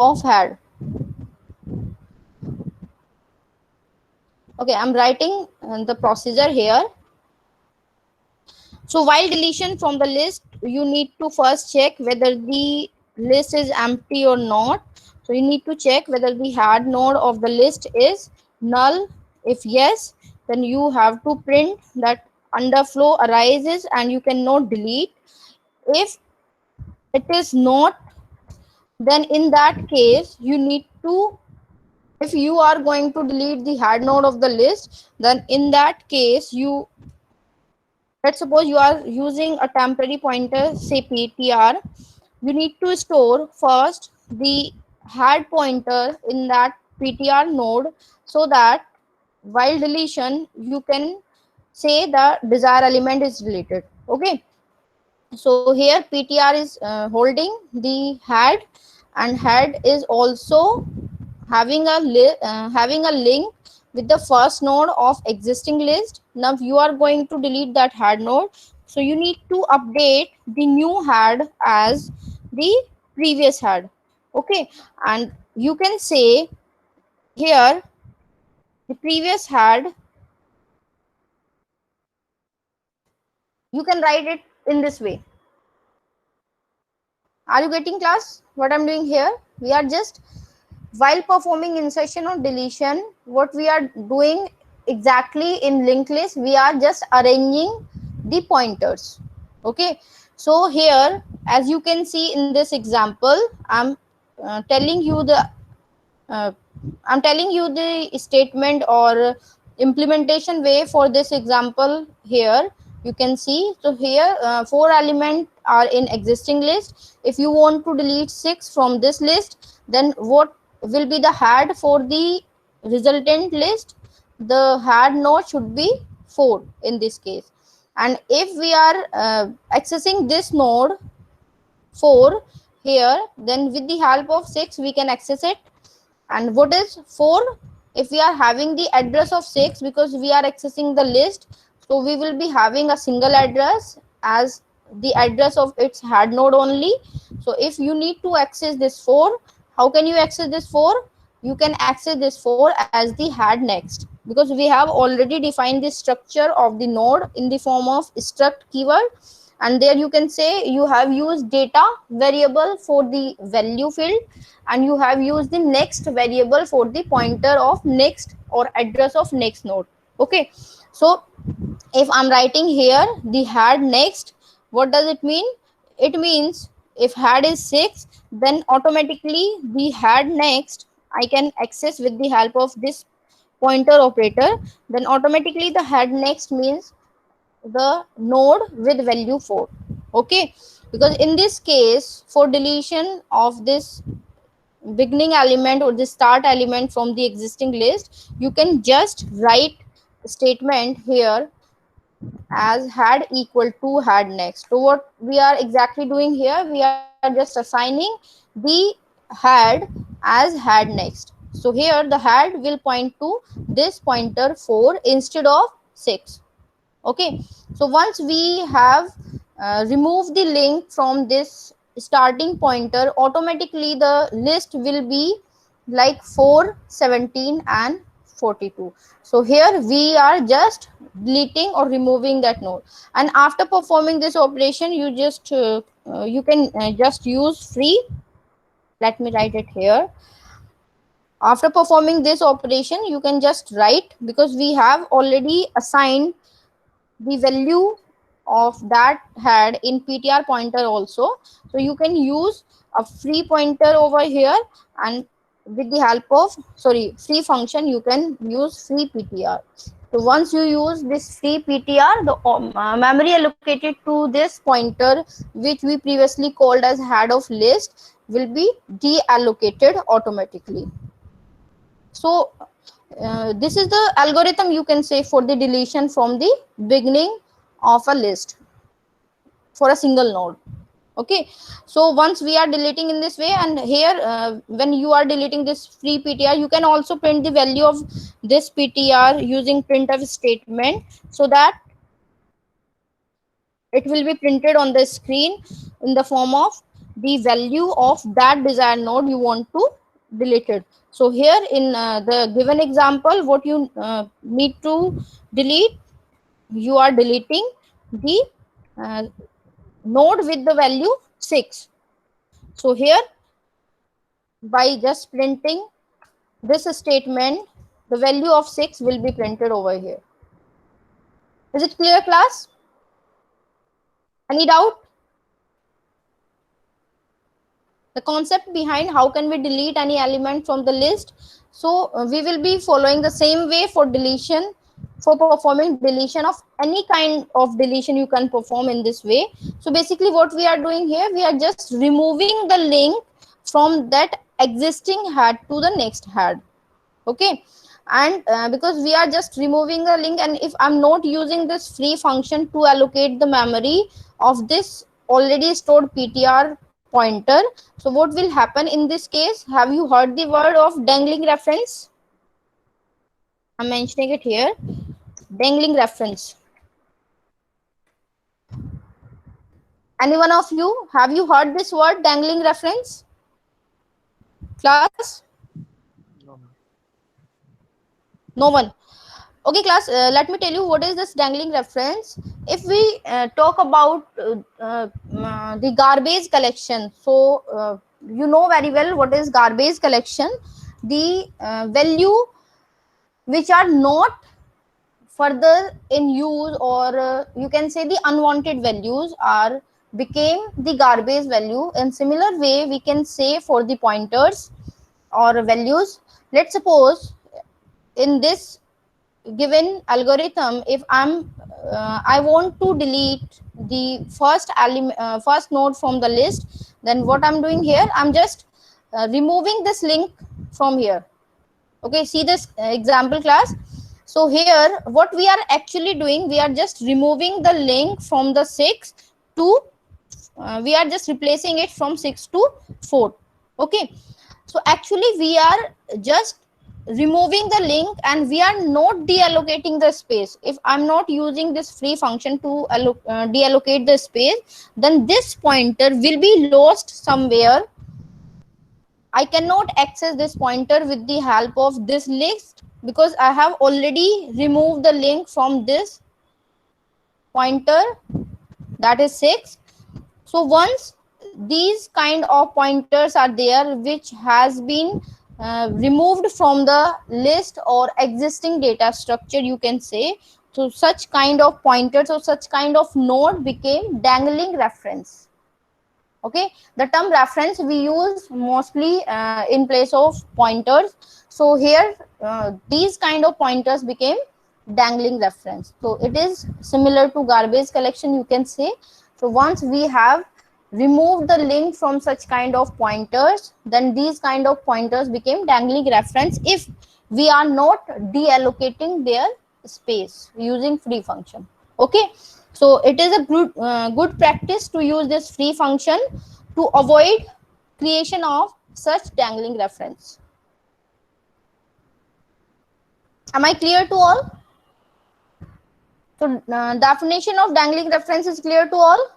of had. Okay, I'm writing the procedure here. So while deletion from the list, you need to first check whether the list is empty or not. So you need to check whether the had node of the list is null. If yes, then you have to print that underflow arises and you cannot delete. If it is not, then in that case you need to, if you are going to delete the had node of the list, then in that case you, let's suppose you are using a temporary pointer, say ptr, you need to store first the had pointer in that ptr node, so that while deletion you can say the desired element is deleted. Okay, so here ptr is holding the had, and had is also having a link with the first node of existing list. Now you are going to delete that had node, so you need to update the new had as the previous had. Okay, and you can say here the previous had, you can write it in this way. Are you getting class what I'm doing here? We are just, while performing insertion or deletion, what we are doing exactly in linked list, we are just arranging the pointers. Okay, so here as you can see in this example, I'm telling you the uh, I'm telling you the statement or implementation way for this example. Here you can see, so here 4 elements are in existing list. If you want to delete 6 from this list, then what will be the had for the resultant list? The had node should be 4 in this case. And if we are accessing this node 4 here, then with the help of 6 we can access it. And what is 4? If we are having the address of 6, because we are accessing the list, so we will be having a single address as the address of its had node only. So if you need to access this 4, how can you access this 4? You can access this 4 as the had next, because we have already defined the structure of the node in the form of struct keyword, and there you can say you have used data variable for the value field, and you have used the next variable for the pointer of next or address of next node. Okay, so if I'm writing here the had next, what does it mean? It means if had is 6, then automatically the had next I can access with the help of this pointer operator. Then automatically the had next means the node with value 4. Okay, because in this case for deletion of this beginning element or the start element from the existing list, you can just write statement here as had equal to had next. So what we are exactly doing here, we are just assigning the had as had next. So here the had will point to this pointer 4 instead of 6. Okay, so once we have removed the link from this starting pointer, automatically the list will be like 4, 17 and 42. So here we are just deleting or removing that node, and after performing this operation you just you can just use free. Let me write it here. After performing this operation you can just write, because we have already assigned the value of that had in ptr pointer also, so you can use a free pointer over here, and with the help of free function you can use free ptr. So once you use this free ptr, the memory allocated to this pointer, which we previously called as head of list, will be deallocated automatically. So this is the algorithm you can say for the deletion from the beginning of a list for a single node. Okay, so once we are deleting in this way, and here when you are deleting this free ptr, you can also print the value of this ptr using printf statement, so that it will be printed on the screen in the form of the value of that desired node you want to delete it. So here in the given example, what you need to delete, you are deleting the uh, node with the value 6. So here, by just printing this statement, the value of 6 will be printed over here. Is it clear, class? Any doubt? The concept behind how can we delete any element from the list. So we will be following the same way for deletion, for performing deletion of any kind of deletion you can perform in this way. So basically what we are doing here, we are just removing the link from that existing head to the next head. Okay, and because we are just removing a link, and if I'm not using this free function to allocate the memory of this already stored ptr pointer, so what will happen in this case? Have you heard the word of dangling reference? I'm mentioning it here, dangling reference. Any one of you, have you heard this word dangling reference, class? No, ma'am. No one. Okay, class, let me tell you what is this dangling reference. If we talk about the garbage collection, so you know very well what is garbage collection. The value which are not further in use, or you can say the unwanted values are became the garbage value. In similar way we can say for the pointers or values. Let's suppose in this given algorithm, if I want to delete the first element, first node from the list, then what I'm doing here, I'm just removing this link from here. Okay, see this example, class. So here what we are actually doing, we are just removing the link from the 6 to we are just replacing it from 6 to 4. Okay, so actually we are just removing the link and we are not deallocating the space. If I'm not using this free function to deallocate the space, then this pointer will be lost somewhere. I cannot access this pointer with the help of this list because I have already removed the link from this pointer, that is 6. So once these kind of pointers are there which has been removed from the list or existing data structure, you can say, so such kind of pointers or such kind of node became dangling reference. Okay, the term reference we use mostly in place of pointers. So here these kind of pointers became dangling reference. So it is similar to garbage collection, you can say. So once we have removed the link from such kind of pointers, then these kind of pointers became dangling reference if we are not deallocating their space using free function. Okay, so it is a good practice to use this free function to avoid creation of such dangling reference. Am I clear to all? So definition of dangling reference is clear to all.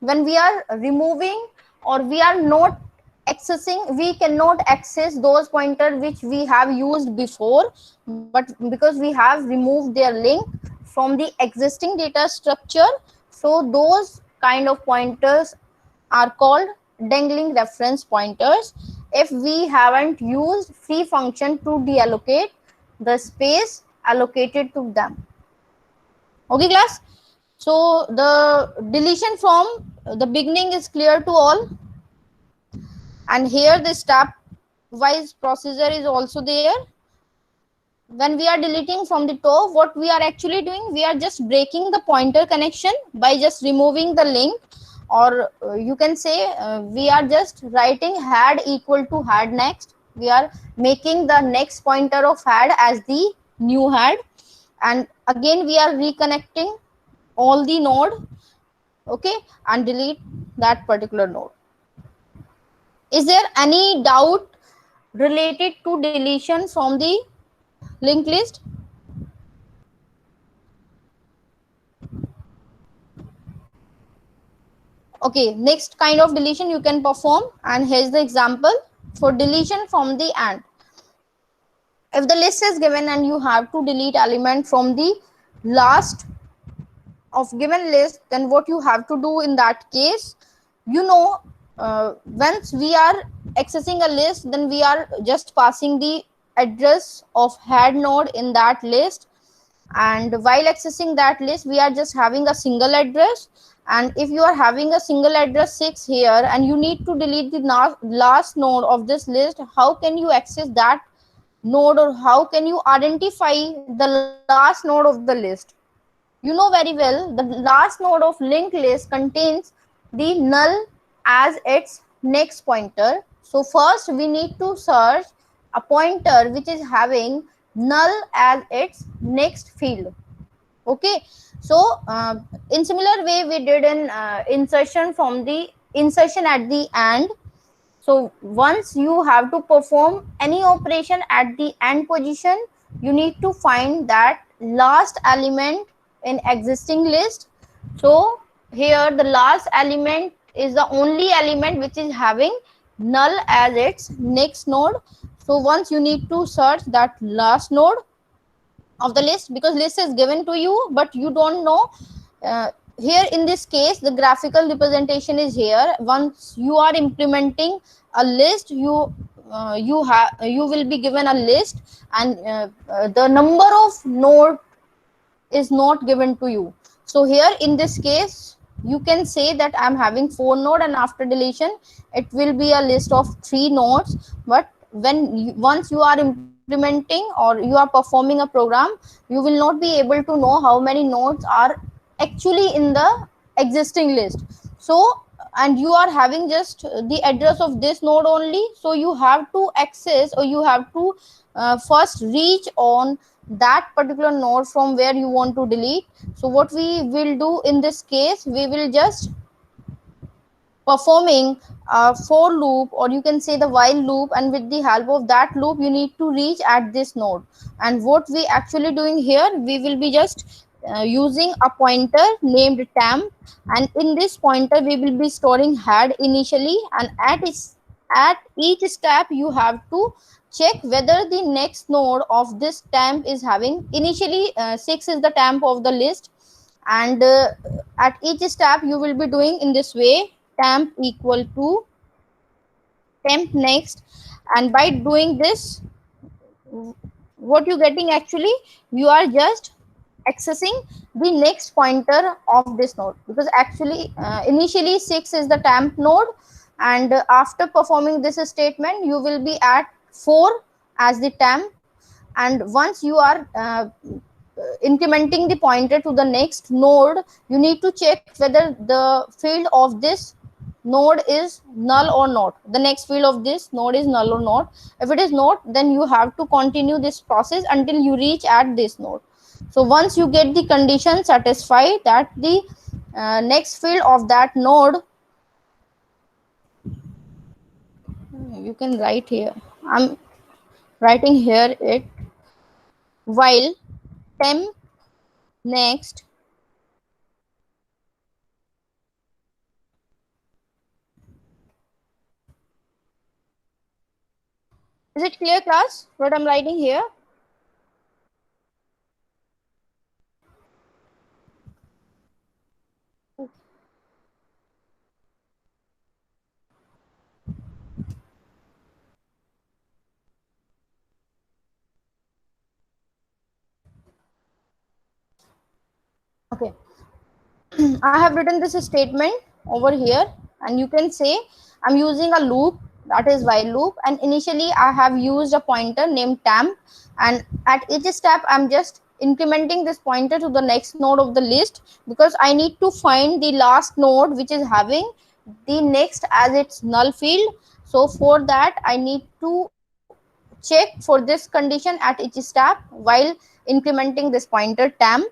When we are removing or we are not accessing, we cannot access those pointers which we have used before, but because we have removed their link from the existing data structure, so those kind of pointers are called dangling reference pointers if we haven't used free function to deallocate the space allocated to them. Okay, class. So the deletion from the beginning is clear to all, and here the step wise procedure is also there. When we are deleting from the top, what we are actually doing, we are just breaking the pointer connection by just removing the link, or you can say we are just writing head equal to head next. We are making the next pointer of head as the new head, and again we are reconnecting all the node. Okay, and delete that particular node. Is there any doubt related to deletion from the linked list? Okay, next kind of deletion you can perform, and here's the example for deletion from the AND. If the list is given and you have to delete element from the last of given list, then what you have to do in that case, you know, once we are accessing a list, then we are just passing the address of head node in that list, and while accessing that list we are just having a single address. And if you are having a single address 6 here and you need to delete the last node of this list, how can you access that node, or how can you identify the last node of the list? You know very well the last node of linked list contains the null as its next pointer. So first we need to search a pointer which is having null as its next field. Okay, so in similar way we did an insertion from the insertion at the end. So once you have to perform any operation at the end position, you need to find that last element in existing list. So here the last element is the only element which is having null as its next node. So once you need to search that last node of the list, because list is given to you but you don't know, here in this case the graphical representation is here. Once you are implementing a list, you will be given a list, and the number of node is not given to you. So here in this case you can say that I'm having 4 node, and after deletion it will be a list of 3 nodes. But once you are implementing or you are performing a program, you will not be able to know how many nodes are actually in the existing list. So, and you are having just the address of this node only, so you have to access, or you have to first reach on that particular node from where you want to delete. So what we will do in this case, we will just performing a for loop, or you can say the while loop, and with the help of that loop you need to reach at this node. And what we actually doing here, we will be just using a pointer named temp, and in this pointer we will be storing head initially, and at each step you have to check whether the next node of this temp is having initially 6 is the temp of the list. And at each step you will be doing in this way, temp equal to temp next. And by doing this, what you getting actually, you are just accessing the next pointer of this node, because actually initially 6 is the temp node, and after performing this statement you will be at 4 as the temp. And once you are incrementing the pointer to the next node, you need to check whether the field of this node is null or not, the next field of this node is null or not. If it is not, then you have to continue this process until you reach at this node. So once you get the condition satisfied that the next field of that node, you can write here, I'm writing here it, while temp next is it clear class what I'm writing here? Okay. I have written this statement over here, and you can say I'm using a loop, that is while loop, and initially I have used a pointer named temp, and at each step I'm just incrementing this pointer to the next node of the list, because I need to find the last node which is having the next as its null field. So for that I need to check for this condition at each step while incrementing this pointer temp.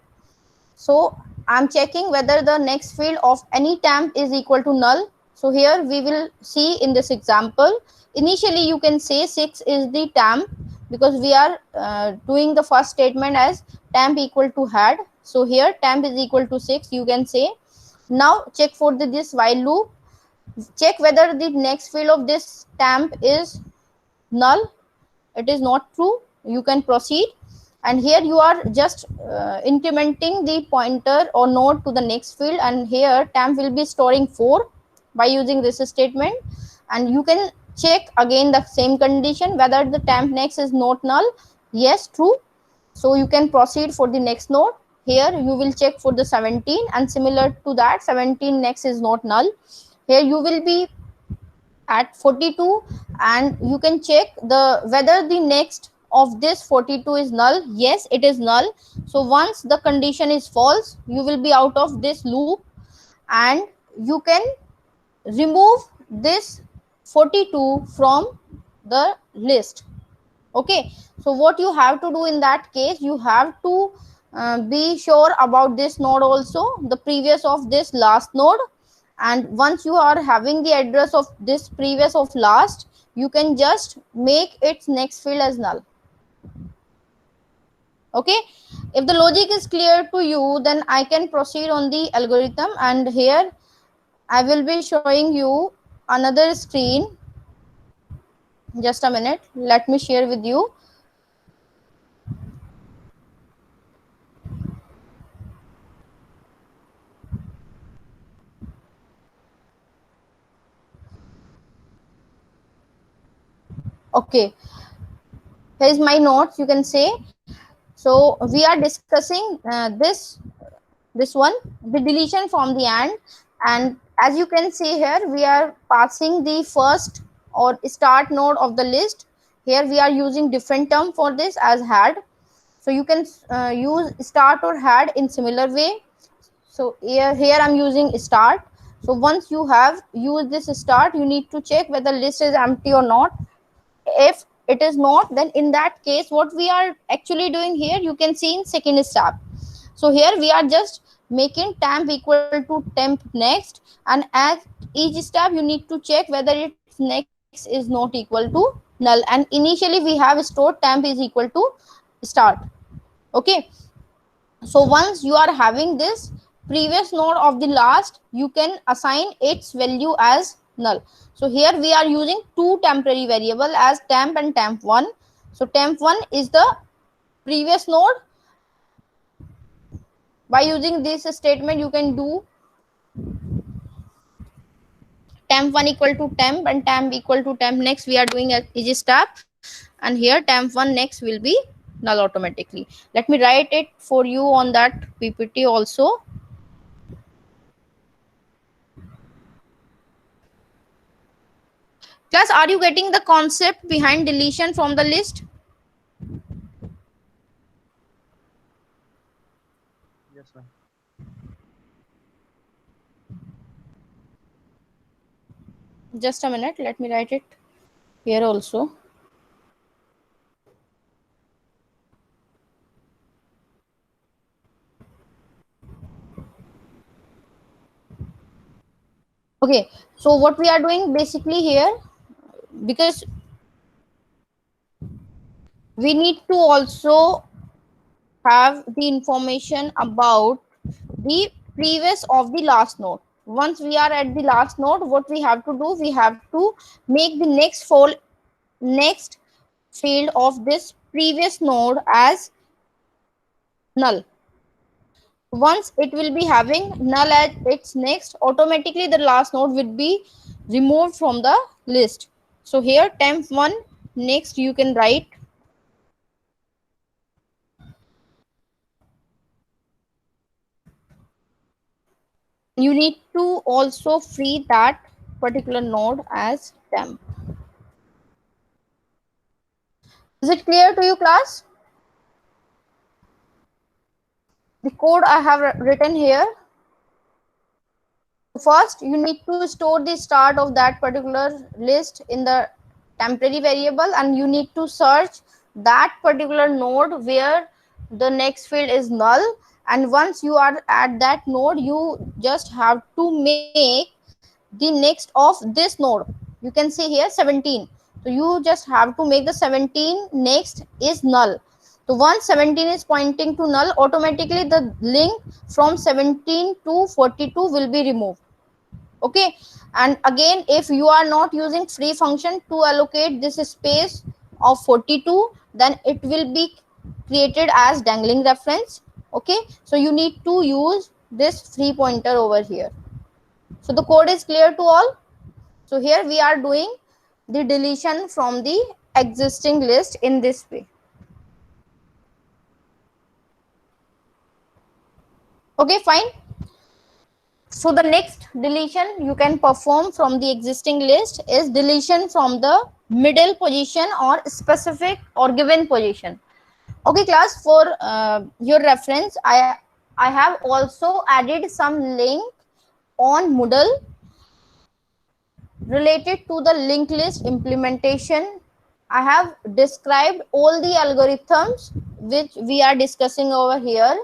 So I'm checking whether the next field of any temp is equal to null. So here we will see in this example, initially you can say 6 is the temp, because we are doing the first statement as temp equal to head. So here temp is equal to 6, you can say. Now check for this while loop, check whether the next field of this temp is null. It is not true, you can proceed. And here you are just incrementing the pointer or node to the next field, and here temp will be storing 4 by using this statement. And you can check again the same condition whether the temp next is not null. Yes, true. So you can proceed for the next node. Here you will check for the 17, and similar to that, 17 next is not null. Here you will be at 42, and you can check the whether the next of this 42 is null. Yes, it is null. So once the condition is false, you will be out of this loop, and you can remove this 42 from the list. Okay, so what you have to do in that case, you have to be sure about this node also, the previous of this last node. And once you are having the address of this previous of last, you can just make its next field as null. Okay, if the logic is clear to you, then I can proceed on the algorithm. And here I will be showing you another screen. Just a minute, let me share with you. Okay, here's my notes, you can say. So we are discussing this one, the deletion from the end. And as you can see here, we are passing the first or start node of the list. Here we are using different term for this as had. So you can use start or had in similar way. So here I'm using start. So once you have used this start, you need to check whether list is empty or not. If it is not, then in that case what we are actually doing here, you can see in second step. So here we are just making temp equal to temp next, and at each step you need to check whether its next is not equal to null. And initially we have stored temp is equal to start. Okay, so once you are having this previous node of the last, you can assign its value as null. So here we are using two temporary variable as temp and temp1. So temp1 is the previous node. By using this statement, you can do temp1 equal to temp and temp equal to temp next. We are doing a easy step, and here temp1 next will be null automatically. Let me write it for you on that PPT also. Class, are you getting the concept behind deletion from the list? Yes, ma'am. Just a minute, let me write it here also. Okay, so what we are doing basically here, because we need to also have the information about the previous of the last node. Once we are at the last node, what we have to do, we have to make the next field of this previous node as null. Once it will be having null at its next, automatically the last node will be removed from the list. So here temp1 next you can write, you need to also free that particular node as temp. Is it clear to you, class? The code I have written here. First, you need to store the start of that particular list in the temporary variable, and you need to search that particular node where the next field is null. And once you are at that node, you just have to make the next of this node. You can see here 17. So you just have to make the 17 next is null. So once 17 is pointing to null, automatically the link from 17 to 42 will be removed. Okay, and again, if you are not using free function to allocate this space of 42, then it will be created as dangling reference. Okay, so you need to use this free pointer over here. So the code is clear to all. So here we are doing the deletion from the existing list in this way. Okay, fine. So the next deletion you can perform from the existing list is deletion from the middle position or specific or given position. Okay class, for your reference, I have also added some link on Moodle related to the linked list implementation. I have described all the algorithms which we are discussing over here.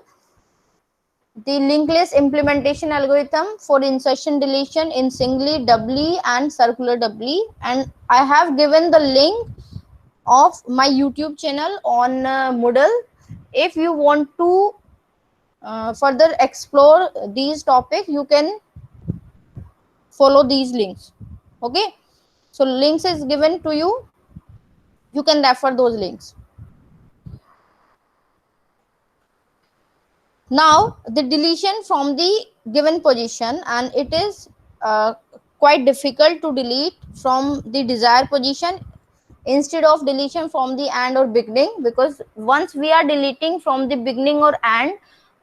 The linked list implementation algorithm for insertion deletion in singly, doubly and circular doubly, and I have given the link of my YouTube channel on Moodle. If you want to further explore these topics, you can follow these links. Okay, so links is given to you, you can refer those links. Now the deletion from the given position, and it is quite difficult to delete from the desired position instead of deletion from the and or beginning, because once we are deleting from the beginning or and,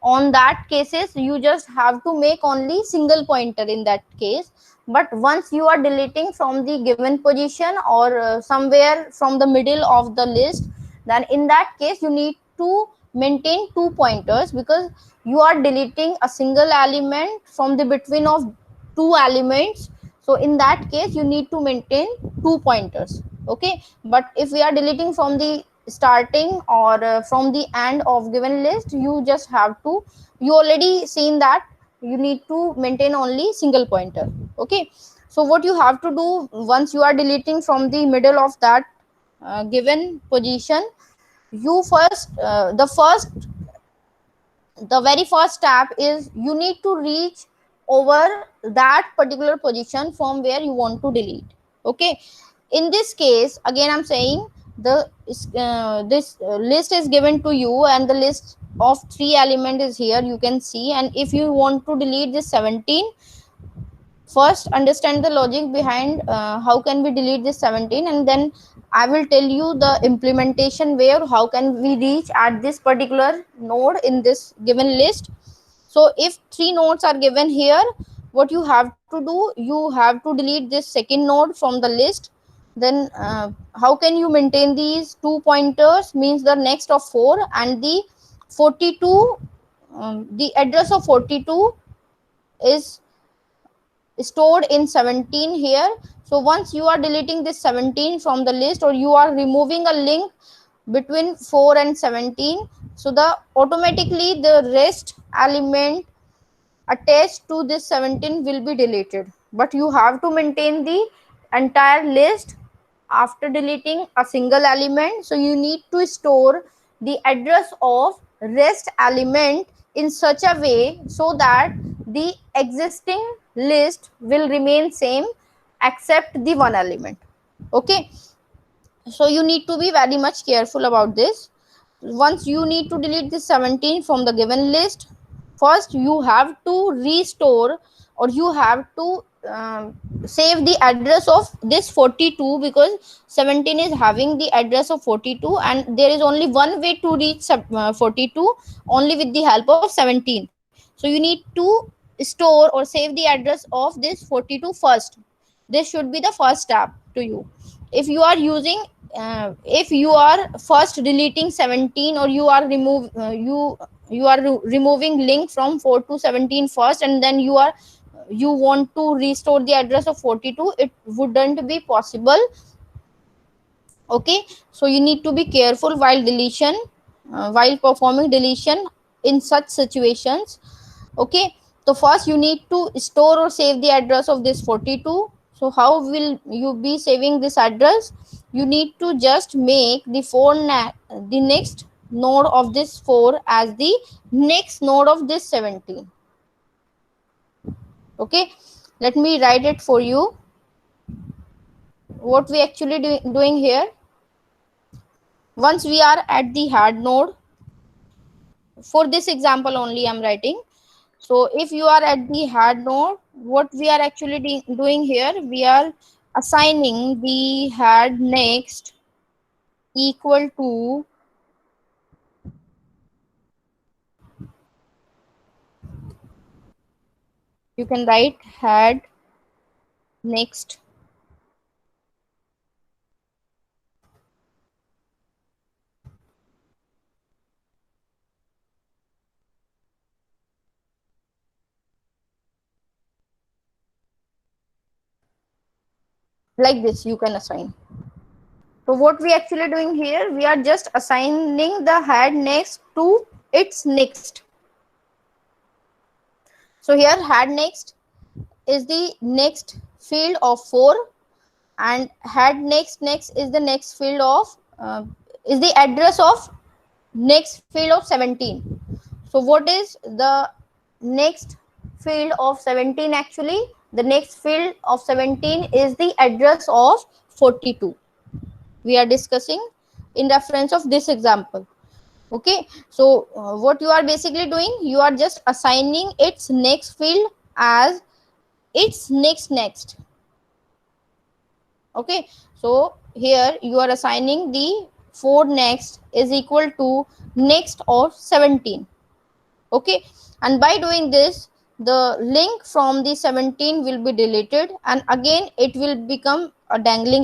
on that cases you just have to make only single pointer in that case. But once you are deleting from the given position or somewhere from the middle of the list, then in that case you need to maintain 2 pointers, because you are deleting a single element from the between of 2 elements. So in that case you need to maintain 2 pointers. Okay, but if we are deleting from the starting or from the end of given list, you just have to, you already seen that you need to maintain only single pointer. Okay, so what you have to do once you are deleting from the middle of that given position, you first the very first step is you need to reach over that particular position from where you want to delete. Okay, in this case again I'm saying the this list is given to you and the list of 3 element is here, you can see. And if you want to delete this 17, first understand the logic behind how can we delete this 17, and then I will tell you the implementation where how can we reach at this particular node in this given list. So if 3 nodes are given here, what you have to do, you have to delete this second node from the list. Then how can you maintain these 2 pointers, means the next of 4 and the 42, the address of 42 is stored in 17 here. So once you are deleting this 17 from the list, or you are removing a link between 4 and 17, so the automatically the rest element attached to this 17 will be deleted. But you have to maintain the entire list after deleting a single element. So you need to store the address of rest element in such a way so that the existing list will remain same except the one element. Okay, so you need to be very much careful about this. Once you need to delete this 17 from the given list, first you have to restore, or you have to save the address of this 42, because 17 is having the address of 42 and there is only one way to reach 42, only with the help of 17. So you need to store or save the address of this 42 first. This should be the first step to you. If you are using if you are first deleting 17, or you are removing link from 4 to 17 first, and then you want to restore the address of 42, it wouldn't be possible. Okay, so you need to be careful while deletion, while performing deletion in such situations. Okay, so first you need to store or save the address of this 42. So how will you be saving this address? You need to just make the the next node of this 4 as the next node of this 17. Okay, let me write it for you. What we actually doing here, once we are at the head node, for this example only I'm writing. So if you are at the head node, what we are actually doing here, we are assigning the head next equal to you can write head next like this you can assign. So what we actually doing here, we are just assigning the head next to its next. So here head next is the next field of 4 and head next is the next field of is the address of next field of 17. So what is the next field of 17 actually? The next field of 17 is the address of 42. We are discussing in reference of this example. Okay, so what you are basically doing, you are just assigning its next field as its next. Okay, so here you are assigning the 4 next is equal to next of 17. Okay, and by doing this the link from the 17 will be deleted and again it will become a dangling